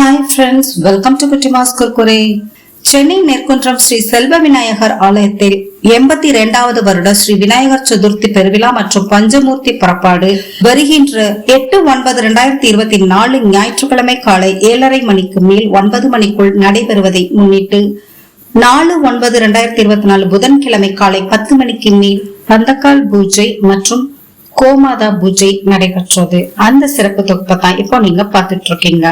Hi friends, welcome to Kuttimas Kurkure. Chennai Nerkundram Sri Selva Vinayagar ஆலயத்தில் 82வது வருட ஸ்ரீ விநாயகர் சதுர்த்தி பெருவிழா மற்றும் பஞ்சமூர்த்தி புறப்பாடு வருகின்ற 8/9/2024 ஞாயிற்றுக்கிழமை காலை 7:30 மணிக்கு மேல் 9 மணிக்குள் நடைபெறுவதை முன்னிட்டு 4/9/2024 புதன்கிழமை காலை 10 மணிக்கு மேல் பந்தக்கால் பூஜை மற்றும் கோமாதா பூஜை நடைபெற்றது. அந்த சிறப்பு தொகுப்பை தான் இப்போ நீங்க பாத்துட்டு இருக்கீங்க.